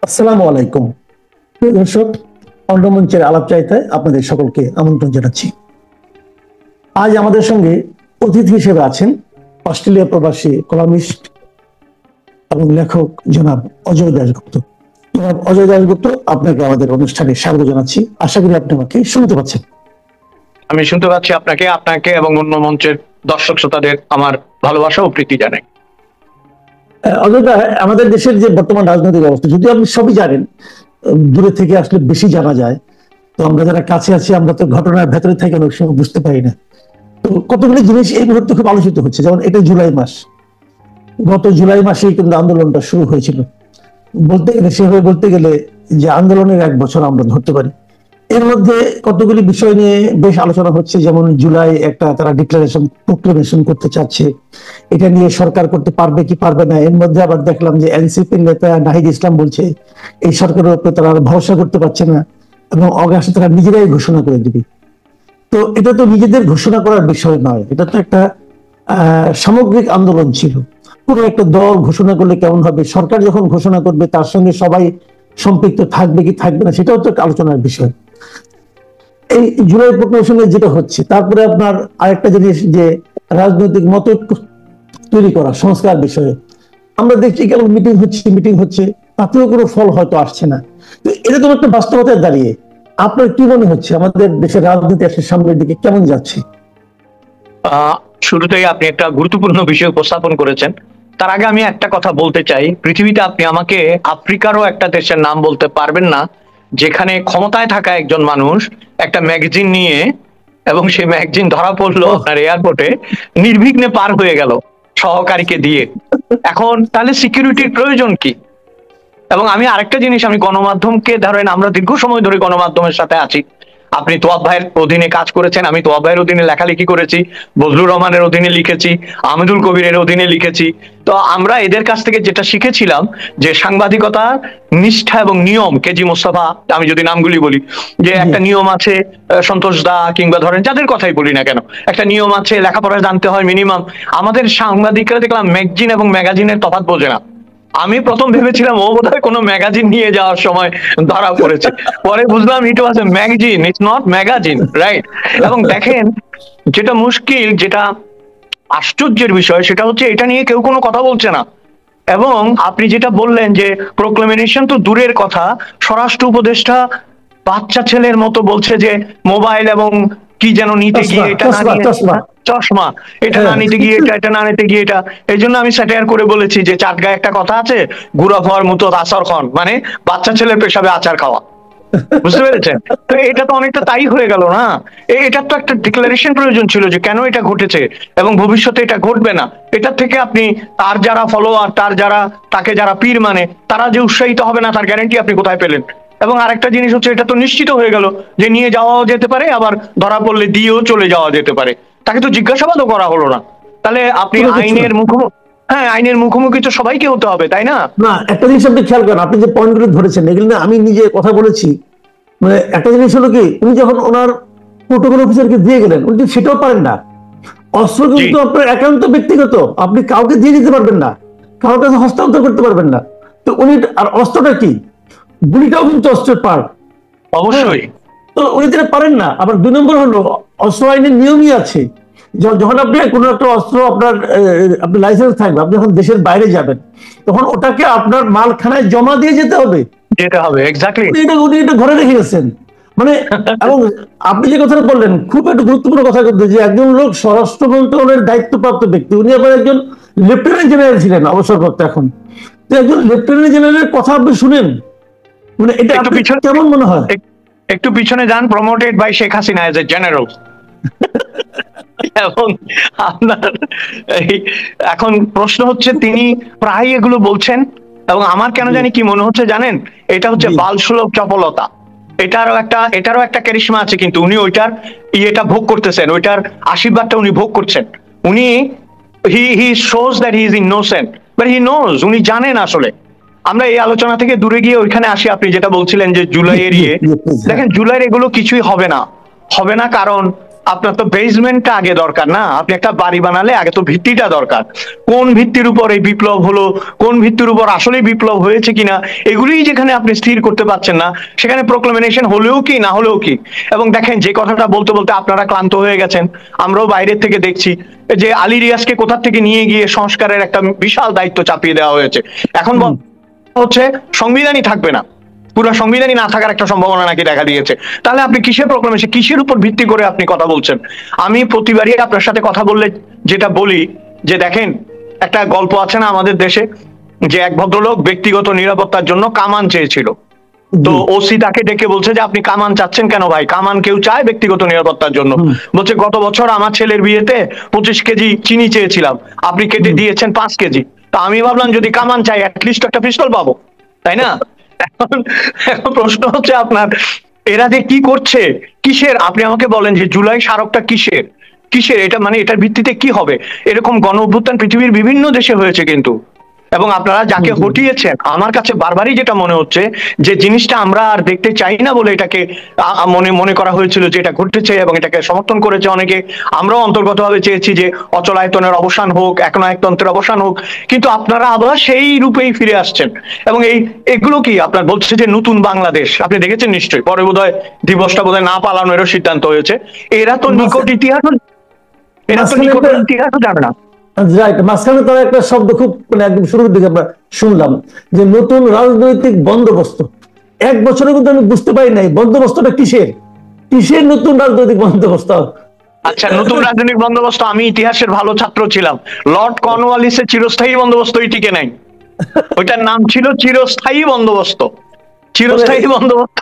আসসালামু আলাইকুম। প্রিয় দর্শক, অন্যমঞ্চের আলাপচারিতায় আপনাদের সকলকে আমন্ত্রণ জানাচ্ছি। আজ আমাদের সঙ্গে অতিথি হিসেবে আছেন অস্ট্রেলিয়া প্রবাসী কলামিস্ট এবং লেখক জনাব অজয় দাশগুপ্ত। জনাব অজয় দাশগুপ্ত, আপনাকে আমাদের অনুষ্ঠানে স্বাগত জানাচ্ছি। আশা করি আপনি আমাকে শুনতে পাচ্ছেন। আমি শুনতে পাচ্ছি আপনাকে আপনাকে এবং অন্য মঞ্চের দর্শক শ্রোতাদের আমার ভালোবাসা ও প্রীতি জানাই। অজয় দা, আমাদের দেশের যে বর্তমান রাজনৈতিক অবস্থা, যদি আপনি সবই জানেন, দূরে থেকে আসলে বেশি জানা যায়। তো আমরা যারা কাছে আছি, আমরা তো ঘটনার ভেতরে থেকে অনেক সময় বুঝতে পারি না। তো কতগুলি জিনিস এই মুহূর্তে খুব আলোচিত হচ্ছে, যেমন এটা জুলাই মাস, গত জুলাই মাসেই কিন্তু আন্দোলনটা শুরু হয়েছিল। বলতে গেলে সেভাবে বলতে গেলে যে আন্দোলনের 1 বছর আমরা ধরতে পারি। এর মধ্যে কতগুলি বিষয় নিয়ে বেশ আলোচনা হচ্ছে, যেমন জুলাই একটা তারা প্রোক্লেমেশন করতে চাচ্ছে। এটা নিয়ে সরকার করতে পারবে কি পারবে না। এর মধ্যে আবার দেখলাম যে এনসিপির নেতা নাহিদ ইসলাম বলছে এই সরকারের উপরে তারা ভরসা করতে পারছে না এবং অগাস্টে তারা নিজেরাই ঘোষণা করে দিবে। তো এটা তো নিজেদের ঘোষণা করার বিষয় নয়, এটা তো একটা সামগ্রিক আন্দোলন ছিল। পুরো একটা দল ঘোষণা করলে কেমন হবে, সরকার যখন ঘোষণা করবে তার সঙ্গে সবাই সম্পৃক্ত থাকবে কি থাকবে না, সেটাও তো একটা আলোচনার বিষয়। এই জুলাই প্রক্লেমেশনে যেটা হচ্ছে, তারপরে আপনার আরেকটা জিনিস যে রাজনৈতিক মত তৈরি করা সংস্কার বিষয়ে আমরা দেখছি কেবল মিটিং হচ্ছে, তাতেও কোনো ফল হয়তো আসছে না। তো এটা তো একটা বাস্তবতায় দাঁড়িয়ে আপনার কি মনে হচ্ছে আমাদের দেশের রাজনীতি আসলে সামনের দিকে কেমন যাচ্ছে? শুরুতেই আপনি একটা গুরুত্বপূর্ণ বিষয় উপস্থাপন করেছেন। তার আগে আমি একটা কথা বলতে চাই, পৃথিবীতে আপনি আমাকে আফ্রিকারও একটা দেশের নাম বলতে পারবেন না যেখানে ক্ষমতায় থাকা একজন মানুষ একটা ম্যাগাজিন নিয়ে, এবং সেই ম্যাগাজিন ধরা পড়লো আপনার এয়ারপোর্টে, নির্বিঘ্নে পার হয়ে গেল সহকারীকে দিয়ে। এখন তাহলে সিকিউরিটির প্রয়োজন কি? এবং আমি আরেকটা জিনিস, আমি গণমাধ্যমকে ধরেন, আমরা দীর্ঘ সময় ধরে গণমাধ্যমের সাথে আছি। আপনি তোয়াব ভাইয়ের অধীনে কাজ করেছেন, আমি তোয়াব ভাইয়ের অধীনে লেখালেখি করেছি, বজলুর রহমানের অধীনে লিখেছি, আহমেদুল কবিরের অধীনে লিখেছি। তো আমরা এদের কাছ থেকে যেটা শিখেছিলাম যে সাংবাদিকতা নিষ্ঠা এবং নিয়ম, কেজি মোস্তফা, আমি যদি নামগুলি বলি, যে একটা নিয়ম আছে, সন্তোষ দা কিংবা ধরেন যাদের কথাই বলি না কেন, একটা নিয়ম আছে, লেখাপড়া জানতে হয় মিনিমাম। আমাদের সাংবাদিকরা দেখলাম ম্যাগজিন এবং ম্যাগাজিনের তফাৎ বোঝে না। আমি প্রথম ভেবেছিলাম ও বোধহয় কোনো ম্যাগাজিন নিয়ে যাওয়ার সময় ধরা পড়েছে, পরে বুঝলাম it was a magazine, it's not magazine, right? এবং দেখেন, যেটা মুশকিল, যেটা আশ্চর্যের বিষয়, সেটা হচ্ছে এটা নিয়ে কেউ কোনো কথা বলছে না। এবং আপনি যেটা বললেন যে প্রোক্লেমেশন তো দূরের কথা, স্বরাষ্ট্র উপদেষ্টা বাচ্চা ছেলের মতো বলছে যে মোবাইল এবং কি যেন নিতে গিয়ে এটা না নিয়ে, চশমা এটা না নিতে গিয়ে এটা না নিতে গিয়ে এটা। এই জন্য আমি স্যাটায়ার করে বলেছি যে চাটগায় একটা কথা আছে, গুড়া খাওয়ার মতো আচার খন, মানে বাচ্চা ছেলের পেশাবে আচার খাওয়া। বুঝতে পেরেছেন? তো এটা তো অনেকটা তাই হয়ে গেল না? এটার তো একটা ডিক্লারেশন প্রয়োজন ছিল যে কেন এটা ঘটেছে এবং ভবিষ্যতে এটা ঘটবে না। এটার থেকে আপনি তার যারা ফলোয়ার, তার যারা, তাকে যারা পীর মানে, তারা যে উৎসাহিত হবে না তার গ্যারান্টি আপনি কোথায় পেলেন? এবং আরেকটা জিনিস হচ্ছে, এটা তো নিশ্চিত হয়ে গেল যে নিয়ে যাওয়াও যেতে পারে, আবার ধরা পড়লে দিয়েও চলে যাওয়া যেতে পারে। তাকে তো জিজ্ঞাসাবাদও করা হলো না। তাহলে আপনি আইনের মুখোমুখি, হ্যাঁ আইনের মুখোমুখি তো সবাইকে হতে হবে, তাই না? না, একটা জিনিস আপনি খেয়াল করেন, আপনি যে পয়েন্টগুলো ধরেছেন এগুলো না আমি নিজে কথা বলেছি। মানে একটা জিনিস হলো কি, উনি যখন ওনার প্রোটোকল অফিসারকে দিয়ে গেলেন, উনি সেটাও পারেন না। অস্ত্র কিন্তু আপনার একান্ত ব্যক্তিগত, আপনি কাউকে দিয়ে দিতে পারবেন না, কারোর কাছে হস্তান্তর করতে পারবেন না। তো উনি, আর অস্ত্রটা কি, গুলিটাও কিন্তু অস্ত্রের পার্ট, অবশ্যই। তো উনি যেটা পারেন না। আবার 2 নম্বর হলো, অস্ত্র আইনের নিয়মই আছে, যখন আপনি কোনো একটা অস্ত্র আপনার লাইসেন্স থাকবে, আপনি যখন দেশের বাইরে যাবেন তখন ওটাকে আপনার মালখানায় জমা দিয়ে যেতে হবে, যেতে হবে। এক্স্যাক্টলি, উনি এটা ঘরে রেখে গেছেন। মানে এবং আপনি যে কথাটা বললেন খুব একটা গুরুত্বপূর্ণ কথা করতে, যে একজন লোক স্বরাষ্ট্র মন্ত্রণালয়ের দায়িত্বপ্রাপ্ত ব্যক্তি, উনি আবার একজন লেফটেন্যান্ট জেনারেল ছিলেন, অবসরপ্রাপ্ত এখন। তো একজন লেফটেন্যান্ট জেনারেলের কথা আপনি শুনেন, মানে এটা কেমন মনে হয়? একটু পিছনে যান, promoted by Sheikh Hasina as a general. এবং আপনার এখন প্রশ্ন হচ্ছে, তিনি প্রায় এগুলো বলছেন, এবং আমার কেন জানি কি মনে হচ্ছে জানেন, এটা হচ্ছে বালসুলভ চপলতা। এটারও একটা ক্যারিশমা আছে, কিন্তু উনি ওইটার ইয়েটা ভোগ করতেছেন, ওইটার আশীর্বাদটা উনি ভোগ করছেন। উনি হি shows that he is innocent, but he knows, উনি জানেন আসলে। আমরা এই আলোচনা থেকে দূরে গিয়ে ওইখানে আসি, আপনি যেটা বলছিলেন যে জুলাই এরিয়ে, দেখেন জুলাইয়ের এগুলো কিছুই হবে না, হবে না। কারণ আপনার তো বেসমেন্টটা আগে দরকার না? আপনি একটা বাড়ি বানালে আগে তো ভিত্তিটা দরকার। কোন ভিত্তির উপর এই বিপ্লব হলো, কোন ভিত্তির উপর আসলেই বিপ্লব হয়েছে কিনা, এগুলিই যেখানে আপনি স্থির করতে পারছেন না, সেখানে প্রোক্লামেশন হলেও কি না হলেও কি। এবং দেখেন, যে কথাটা বলতে বলতে আপনারা ক্লান্ত হয়ে গেছেন, আমরাও বাইরের থেকে দেখছি যে আলী রিয়াজকে কোথা থেকে নিয়ে গিয়ে সংস্কারের একটা বিশাল দায়িত্ব চাপিয়ে দেওয়া হয়েছে। এখন হচ্ছে সংবিধানই থাকবে না, পুরো সংবিধানই না থাকার একটা সম্ভাবনা নাকি দেখা দিয়েছে। তাহলে আপনি কিসের প্রোক্লামেশন, কিসের উপর ভিত্তি করে আপনি কথা বলছেন? আমি প্রতিবারই আপনার সাথে কথা বললে যেটা বলি যে দেখেন, একটা গল্প আছে না আমাদের দেশে, যে এক ভদ্রলোক ব্যক্তিগত নিরাপত্তার জন্য কামান চেয়েছিল। তো ওসি তাকে ডেকে বলছে যে আপনি কামান চাচ্ছেন কেন ভাই? কামান কেউ চায় ব্যক্তিগত নিরাপত্তার জন্য। বলছে গত বছর আমার ছেলের বিয়েতে 25 কেজি চিনি চেয়েছিলাম, আপনি কেটে দিয়েছেন 5 কেজি। তা আমি ভাবলাম যদি কামান চাই অ্যাটলিস্ট একটা পিস্তল পাবো, তাই না? এখন এখন প্রশ্ন হচ্ছে আপনার, এরা যে কি করছে, কিসের? আপনি আমাকে বলেন যে জুলাই স্মারকটা কিসের, কিসের এটা? মানে এটার ভিত্তিতে কি হবে? এরকম গণ অভ্যুত্থান পৃথিবীর বিভিন্ন দেশে হয়েছে কিন্তু। এবং আপনারা যাকে হটিয়েছেন, আমার কাছে বারবারই যেটা মনে হচ্ছে যে জিনিসটা আমরা আর দেখতে চাই না বলে এটাকে মনে মনে করা হয়েছিল যে এটা ঘটেছে, এবং এটাকে সমর্থন করেছে অনেকে। আমরাও অন্তর্গতভাবে চেয়েছি যে অচলায়তনের অবসান হোক, একনায়কতন্ত্রের অবসান হোক, কিন্তু আপনারা আবার সেই রূপেই ফিরে আসছেন। এবং এগুলো কি আপনার বলছে যে নতুন বাংলাদেশ, আপনি দেখেছেন নিশ্চয়ই, পরে বোধহয় দিবসটা বোধহয় না পালানোরও সিদ্ধান্ত হয়েছে। এরা তো নিকট ইতিহাসও জানে না। রাইট, মাঝখানে তারা একটা শব্দ খুব মানে একদম শুরুর দিকে আমরা শুনলাম যে নতুন রাজনৈতিক বন্দোবস্ত। 1 বছরে কিন্তু আমি বুঝতে পারি নাই বন্দোবস্তটা কিসের, কিসের নতুন রাজনৈতিক বন্দোবস্ত। আচ্ছা, নতুন রাজনৈতিক বন্দোবস্ত, আমি ইতিহাসের ভালো ছাত্র ছিলাম, লর্ড কর্নওয়ালিসের চিরস্থায়ী বন্দোবস্তই টিকে নাই। ওইটার নাম ছিল চিরস্থায়ী বন্দোবস্ত। চিরস্থায়ী বন্দোবস্ত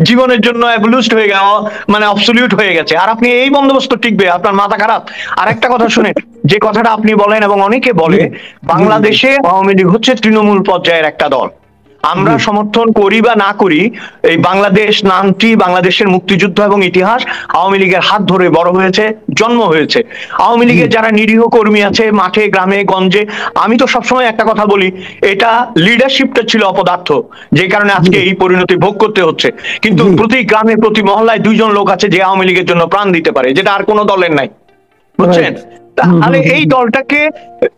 জীবনের জন্য অ্যাবলিউশড হয়ে গেল, মানে অবসলিউট হয়ে গেছে। আর আপনি এই বন্দোবস্ত টিকবে? আপনার মাথা খারাপ। আর একটা কথা শুনেন, যে কথাটা আপনি বলেন এবং অনেকে বলে, বাংলাদেশে আওয়ামী লীগ হচ্ছে তৃণমূল পর্যায়ের একটা দল। আমরা সমর্থন করি বা না করি, এই বাংলাদেশ নামটি বাংলাদেশের মুক্তিযুদ্ধ এবং ইতিহাস আওয়ামী লীগের হাত ধরে বড় হয়েছে, জন্ম হয়েছে। আওয়ামী লীগের যারা নিরীহ কর্মী আছে মাঠে গ্রামে গঞ্জে, আমি তো সবসময় একটা কথা বলি, এটা লিডারশিপটা ছিল অপদার্থ, যে কারণে আজকে এই পরিণতি ভোগ করতে হচ্ছে। কিন্তু প্রতি গ্রামে প্রতি মহল্লায় 2 জন লোক আছে যে আওয়ামী লীগের জন্য প্রাণ দিতে পারে, যেটা আর কোনো দলের নাই, বুঝছেন? তাহলে এই দলটাকে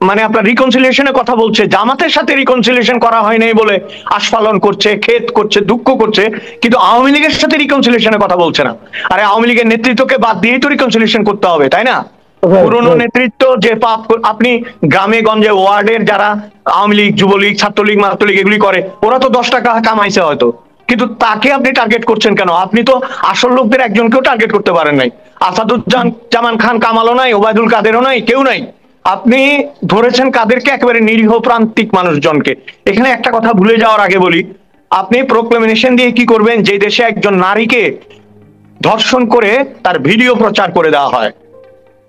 মানে আপনার রিকনসিলিয়েশনের কথা বলছে, জামাতের সাথে রিকনসিলিয়েশন করা হয় নাই বলে আস্ফালন করছে, খেদ করছে, দুঃখ করছে, কিন্তু আওয়ামী লীগের সাথে রিকনসিলিয়েশনের কথা বলছে না। আরে আওয়ামী লীগের নেতৃত্বকে বাদ দিয়েই তো রিকনসিলিয়েশন করতে হবে, তাই না? পুরনো নেতৃত্ব যে পাপ, আপনি গ্রামে গঞ্জে ওয়ার্ডের যারা আওয়ামী লীগ, যুবলীগ, ছাত্রলীগ, মাত্রলীগ এগুলি করে, ওরা তো 10 টাকা কামাইছে হয়তো, কিন্তু তাকে আপনি টার্গেট করছেন কেন? আপনি তো আসল লোকদের একজনকেও টার্গেট করতে পারেন নাই। আসাদুজ্জামান খান কামালও নাই, ওবায়দুল কাদেরও নাই, কেউ নাই। আপনি ধরেছেন কাদেরকে? একেবারে নিরীহ প্রান্তিক মানুষজনকে। এখানে একটা কথা ভুলে যাওয়ার আগে বলি, আপনি প্রোক্লামেশন দিয়ে কি করবেন? যে দেশে একজন নারীকে ধর্ষণ করে তার ভিডিও প্রচার করে দেওয়া হয়,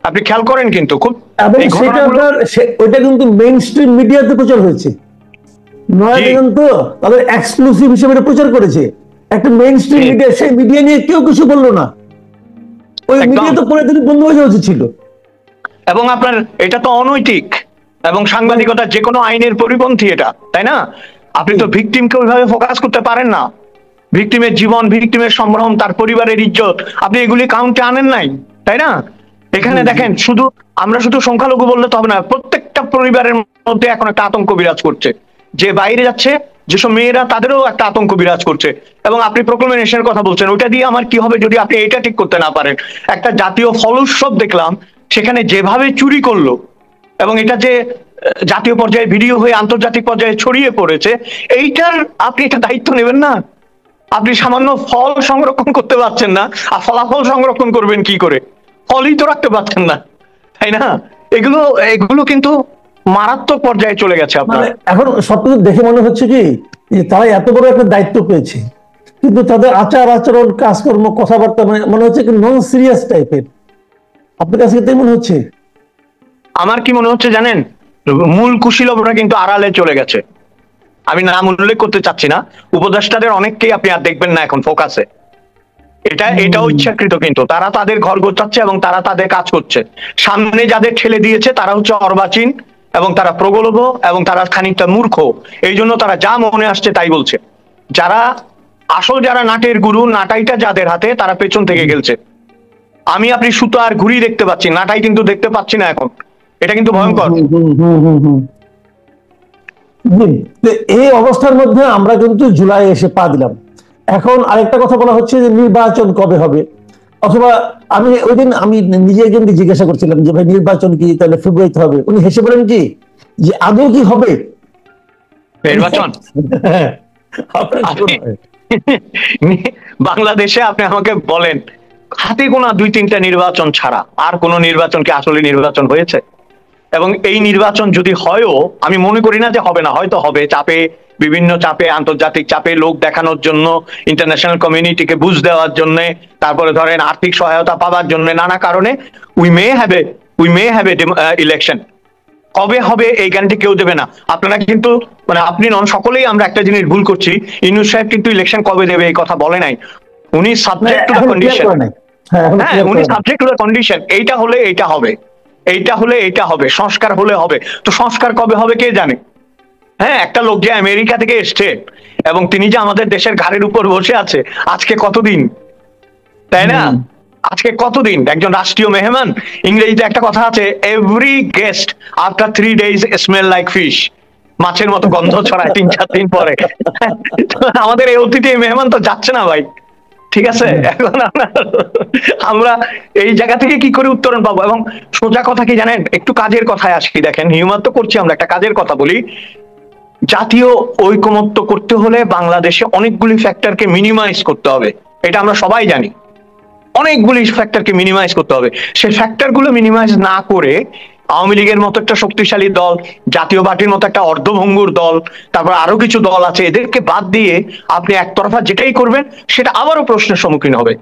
আপনি খেয়াল করেন কিন্তু খুব, ওইটা কিন্তু মেইন স্ট্রিম মিডিয়াতে প্রচার হয়েছে, তো তাদের এক্সক্লুসিভ হিসেবে প্রচার করেছে একটা মেইন স্ট্রিম মিডিয়া। সেই মিডিয়া নিয়ে কেউ কিছু বললো না, ওই মিডিয়া তো পরে দিন বন্ধ হয়ে যাওয়া উচিত ছিল। এবং আপনার এটা তো অনৈতিক, এবং সাংবাদিকতার যে কোনো আইনের পরিপন্থী এটা, তাই না? আপনি তো ভিকটিমকে ওইভাবে ফোকাস করতে পারেন না। ভিকটিমের জীবন, ভিকটিমের সম্ভ্রম, তার পরিবারের ইজ্জত, আপনি এগুলি কাউন্টে আনেন নাই, তাই না? এখানে দেখেন, আমরা শুধু সংখ্যালঘু বললে তো হবে না, প্রত্যেকটা পরিবারের মধ্যে এখন একটা আতঙ্ক বিরাজ করছে। যে বাইরে যাচ্ছে যেসব মেয়েরা, তাদেরও একটা আতঙ্ক বিরাজ করছে। এবং আপনি প্রোক্লামেশনের কথা বলছেন, ওটা দিয়ে আমার কি হবে যদি আপনি এটা ঠিক করতে না পারেন? একটা জাতীয় ফল উৎসব দেখলাম, সেখানে যেভাবে চুরি করলো, এবং এটা যে জাতীয় পর্যায়ে ভিডিও হয়ে আন্তর্জাতিক পর্যায়ে ছড়িয়ে পড়েছে, এইটার আপনি এটা দায়িত্ব নেবেন না? আপনি সামান্য ফল সংরক্ষণ করতে পারছেন না, আর ফলাফল সংরক্ষণ করবেন কি করে? ফলই তো রাখতে পারছেন না, তাই না? এগুলো কিন্তু মারাত্মক পর্যায়ে চলে গেছে আপনার। এখন সবকিছু দেখে মনে হচ্ছে কি যে তারা এত বড় একটা দায়িত্ব পেয়েছে, কিন্তু তাদের আচার আচরণ, কাজকর্ম, কথাবার্তা মনে হচ্ছে নন সিরিয়াস টাইপের। আপনার কাছে তাই মনে হচ্ছে? আমার কি মনে হচ্ছে জানেন, মূল কুশীলবরা কিন্তু আড়ালে চলে গেছে। আমি নাম উল্লেখ করতে চাচ্ছি না, উপদেষ্টাদের অনেককেই আপনি আর দেখবেন না এখন ফোকাসে। এটাও ইচ্ছাকৃত, কিন্তু তারা তাদের ঘর গোছাচ্ছে এবং তারা তাদের কাজ করছে। সামনে যাদের ঠেলে দিয়েছে তারা হচ্ছে অর্বাচীন, এবং তারা প্রগল্ভ, এবং তারা খানিকটা মূর্খ। এই জন্য তারা যা মনে আসছে তাই বলছে। যারা নাটের গুরু, নাটাইটা যাদের হাতে, তারা পেছন থেকে গেলছে। আমি আপনি সুতো আর ঘুড়ি দেখতে পাচ্ছি, নাটাই কিন্তু দেখতে পাচ্ছি না এখন। এটা কিন্তু ভয়ঙ্কর। জি, তো এই অবস্থার মধ্যে আমরা কিন্তু জুলাই এসে পা দিলাম। এখন আরেকটা কথা বলা হচ্ছে যে নির্বাচন কবে হবে, অথবা আমি ওই দিন আমি নিজে একজনকে জিজ্ঞাসা করছিলাম যে ভাই নির্বাচন কি তাহলে ফেব্রুয়ারিতে হবে, উনি হেসে বলেন কি যে আদৌ কি হবে নির্বাচন? হ্যাঁ, আপনার কি মনে হয়? বাংলাদেশে আপনি আমাকে বলেন, হাতে গোনা 2-3টা নির্বাচন ছাড়া আর কোন নির্বাচন কি আসলে নির্বাচন হয়েছে? এবং এই নির্বাচন যদি হয়ও, আমি মনে করি না যে হবে না, হয়তো হবে চাপে, বিভিন্ন চাপে, আন্তর্জাতিক চাপে, লোক দেখানোর জন্য, ইন্টারন্যাশনাল কমিউনিটিকে বুঝ দেওয়ার জন্য, তারপরে ধরেন আর্থিক সহায়তা পাওয়ার জন্য, নানা কারণে we may have a election. কবে হবে এই গ্যারান্টি কেউ দেবে না। আপনারা কিন্তু, মানে আপনি নন, সকলেই আমরা একটা জিনিস ভুল করছি, ইউনূস সাহেব কিন্তু ইলেকশন কবে দেবে এই কথা বলে নাই। উনি সাবজেক্ট টু দ্য কন্ডিশন। হ্যাঁ, উনি সাবজেক্ট টু দ্য কন্ডিশন, এইটা হলে এইটা হবে, এইটা হলে এইটা হবে, সংস্কার হলে হবে। তো সংস্কার কবে হবে কে জানে? হ্যাঁ, একটা লোক যে আমেরিকা থেকে এসছে এবং তিনি যে আমাদের দেশের ঘাড়ের উপর বসে আছে আজকে কতদিন, তাই না? আজকে কতদিন একজন রাষ্ট্রীয় মেহমান। ইংরেজিতে একটা কথা আছে, every guest after 3 days smell like fish. মাছের মতো গন্ধ ছড়ায় 3-4 দিন পরে। আমাদের এই অতিথি মেহমান তো যাচ্ছে না ভাই, ঠিক আছে? এখন আমরা এই জায়গা থেকে কি করে উত্তরণ পাবো? এবং সোজা কথা কি জানেন, একটু কাজের কথায় আসি। দেখেন, হিউমার তো করছি আমরা, একটা কাজের কথা বলি। জাতীয় ঐকমত্য করতে হলে বাংলাদেশে অনেকগুলি ফ্যাক্টরকে মিনিমাইজ করতে হবে, এটা আমরা সবাই জানি। অনেকগুলি ফ্যাক্টরকে মিনিমাইজ করতে হবে। সেই ফ্যাক্টরগুলো মিনিমাইজ না করে আওয়ামী লীগের মতো একটা শক্তিশালী দল, জাতীয় পার্টির মতো একটা অর্ধভঙ্গুর দল, তারপর আরো কিছু দল আছে, এদেরকে বাদ দিয়ে আপনি একতরফা যেটাই করবেন সেটা আবারও প্রশ্নের সম্মুখীন হবে।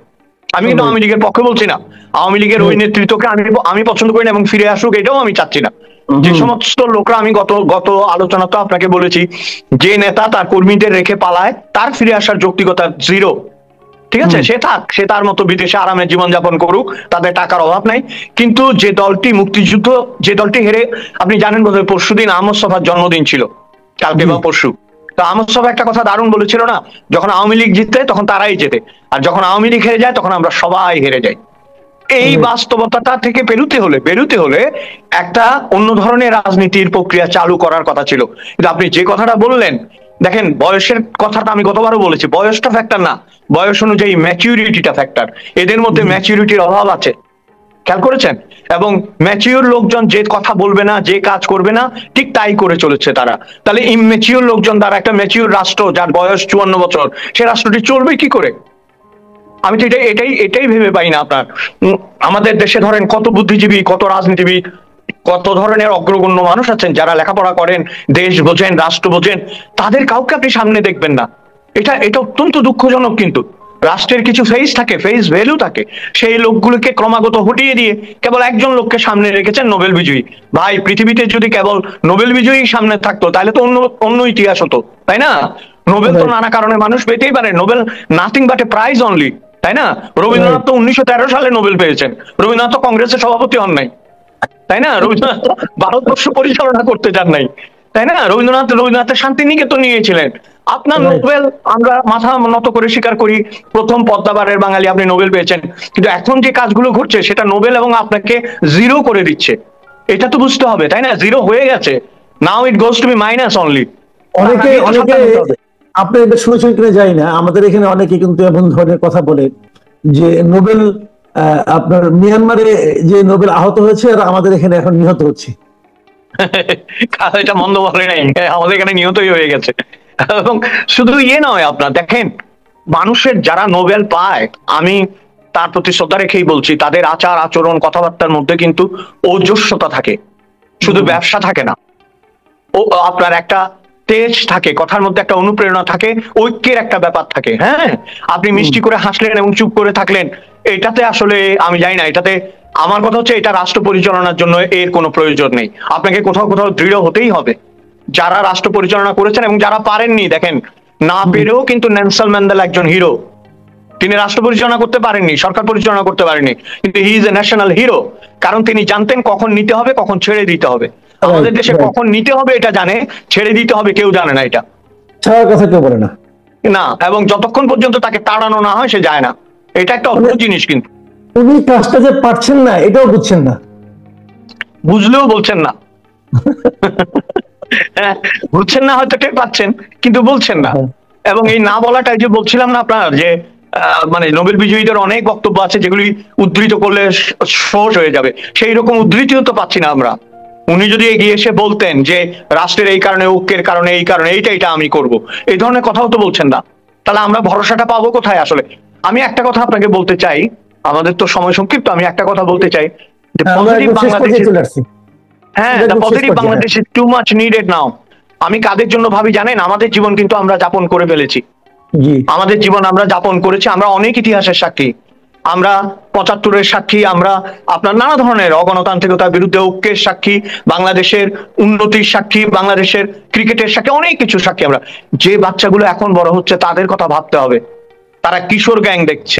আমি কিন্তু আওয়ামী লীগের পক্ষে বলছি না, আওয়ামী লীগের ওই নেতৃত্বকে আমি পছন্দ করি না এবং ফিরে আসুক এটাও আমি চাচ্ছি না। যে সমস্ত লোকরা, আমি গত আলোচনা তো আপনাকে বলেছি, যে নেতা তার কর্মীদের রেখে পালায় তার ফিরে আসার যৌক্তিকতা জিরো। ঠিক আছে, সে থাক, সে তার মতো বিদেশে আরামে জীবনযাপন করুক, তাদের টাকার অভাব নাই। কিন্তু যে দলটি মুক্তিযুদ্ধ, যে দলটি হেরে, আপনি জানেন বোধহয় পরশুদিন আহমদ সফার জন্মদিন ছিল, কালকে বা পরশু। তো আহমদ সফা একটা কথা দারুণ বলেছিল না, যখন আওয়ামী লীগ জিততে তখন তারাই জেতে, আর যখন আওয়ামী লীগ হেরে যায় তখন আমরা সবাই হেরে যাই। এই বাস্তবতা থেকে বেরুতে হলে একটা অন্য ধরনের রাজনীতির প্রক্রিয়া চালু করার কথা ছিল। কিন্তু আপনি যে কথাটা বললেন, দেখেন বয়সের কথাটা আমি গতবারও বলেছি, বয়সটা ফ্যাক্টর না, বয়স অনুযায়ী ম্যাচিউরিটিটা ফ্যাক্টর। এদের মধ্যে ম্যাচিউরিটির অভাব আছে, খেয়াল করেছেন? এবং ম্যাচিউর লোকজন যে কথা বলবে না, যে কাজ করবে না, ঠিক তাই করে চলেছে তারা। তাহলে ইমম্যাচিউর লোকজন দ্বারা একটা ম্যাচিউর রাষ্ট্র, যার বয়স 54 বছর, সে রাষ্ট্রটি চলবে কি করে? আমি তো এটাই ভেবে পাই না। আপনার আমাদের দেশে ধরেন কত বুদ্ধিজীবী, কত রাজনীতিবিদ, কত ধরনের অগ্রগণ্য মানুষ আছেন যারা লেখাপড়া করেন, দেশ বোঝেন, রাষ্ট্র বোঝেন, তাদের কাউকে আপনি সামনে দেখবেন না। এটা অত্যন্ত দুঃখজনক। কিন্তু রাষ্ট্রের কিছু ফেস ভ্যালু থাকে, সেই লোকগুলোকে ক্রমাগত হটিয়ে দিয়ে কেবল একজন লোককে সামনে রেখেছেন, নোবেল বিজয়ী। ভাই, পৃথিবীতে যদি কেবল নোবেল বিজয়ী সামনে থাকতো তাহলে তো অন্য ইতিহাস হতো, তাই না? নোবেল তো নানা কারণে মানুষ পেতেই পারে, Nobel nothing but a prize only, তাই না? রবীন্দ্রনাথ তো 1913 সালে নোবেল পেয়েছেন, রবীন্দ্রনাথ তো কংগ্রেসের সভাপতি হন নাই, তাই না? রবীন্দ্রনাথ তো ভারতবর্ষ পরিচালনা করতে চান নাই, তাই না? রবীন্দ্রনাথের শান্তিনিকেতন নিয়েছিলেন। আপনার নোবেল আমরা মাথা নত করে স্বীকার করি, প্রথম পদ্মাবারের বাঙালি আপনি নোবেল পেয়েছেন। কিন্তু এখন যে কাজগুলো ঘটছে সেটা নোবেল এবং আপনাকে জিরো করে দিচ্ছে, এটা তো বুঝতে হবে, তাই না? জিরো হয়ে গেছে, now it goes to be minus only. অনেকে আপনি এটা শুনেছেন কিনা জানি না, আমাদের এখানে অনেকে কিন্তু এমন ধরনের কথা বলে যে নোবেল, আপনার মিয়ানমারে যে নোবেল আহত হয়েছে আর আমাদের এখানে এখন নিহত হচ্ছে। এটা মন্দ বলে নাই, আমাদের এখানে নিহতই হয়ে গেছে। এবং শুধু ইয়ে নয়, আপনার দেখেন মানুষের যারা নোবেল পায়, আমি তার প্রতি শ্রদ্ধা রেখেই বলছি, তাদের আচার আচরণ কথাবার্তার মধ্যে কিন্তু ওজস্বতা থাকে, শুধু ব্যবসা থাকে না। ও আপনার একটা তেজ থাকে, কথার মধ্যে একটা অনুপ্রেরণা থাকে, ঐক্যের একটা ব্যাপার থাকে। হ্যাঁ, আপনি মিষ্টি করে হাসলেন এবং চুপ করে থাকলেন, এটাতে আসলে আমি জানি না, এটাতে আমার কথা হচ্ছে এটা রাষ্ট্র পরিচালনার জন্য এর কোনো প্রয়োজন নেই। আপনাকে কোথাও কোথাও দৃঢ় হতেই হবে। যারা রাষ্ট্র পরিচালনা করেছেন এবং যারা পারেননি, দেখেন না পেরেও কিন্তু নেলসন ম্যান্ডেলা একজন হিরো। তিনি রাষ্ট্র পরিচালনা করতে পারেননি, সরকার পরিচালনা করতে পারেননি, কিন্তু he is a national hero. কারণ তিনি জানতেন কখন নিতে হবে, কখন ছেড়ে দিতে হবে। আমাদের দেশে কখন নিতে হবে এটা জানে, ছেড়ে দিতে হবে কেউ জানে না, এটা ছাড়ার কথা কেউ বলে না। না। এবং যতক্ষণ পর্যন্ত তাকে তাড়ানো না হয় সে যায় না, এটা একটা অদ্ভুত জিনিস। কিন্তু উনি কাজটা যে পারছেন না এটাও বুঝছেন না। বুঝলেও বলছেন না। হ্যাঁ, বুঝছেন না হয়তো টের পাচ্ছেন, কিন্তু বলছেন না। হ্যাঁ, এবং এই না বলাটাই যে বলছিলাম না আপনার যে মানে নোবেল বিজয়ীদের অনেক বক্তব্য আছে যেগুলি উদ্ধৃত করলে সহজ হয়ে যাবে, সেই রকম উদ্ধৃতিও তো পাচ্ছি না আমরা। উনি যদি এগিয়ে এসে বলতেন যে রাষ্ট্রের এই কারণে, ঐক্যের কারণে, এই কারণে এইটা আমি করব, এই ধরনের কথাও তো বলছেন না। তাহলে আমরা ভরসাটা পাবো কোথায় আসলে? আমি একটা কথা আপনাকে বলতে চাই, আমাদের তো সময় সংক্ষিপ্ত, আমি একটা কথা বলতে চাই যে আমরা পজিটিভ একদম শেষ বাংলাদেশ, পর্যায়ে চলে আসছি। হ্যাঁ, আমরা দ্য একদম শেষ পজিটিভ পর্যায়ে, হ্যাঁ। Bangladesh is too much needed now. আমি কাদের জন্য ভাবি জানেন? আমাদের জীবন কিন্তু আমরা যাপন করে ফেলেছি। জি। আমাদের জীবন আমরা যাপন করেছি, আমরা অনেক ইতিহাসের সাক্ষী। আমরা 75-এর সাক্ষী, আমরা আপনার নানা ধরনের অগণতান্ত্রিকতার বিরুদ্ধে ঐক্যের সাক্ষী, বাংলাদেশের উন্নতির সাক্ষী, বাংলাদেশের ক্রিকেটের সাক্ষী, অনেক কিছু সাক্ষী আমরা। যে বাচ্চাগুলো এখন বড় হচ্ছে তাদের কথা ভাবতে হবে, তারা কিশোর গ্যাং দেখছে।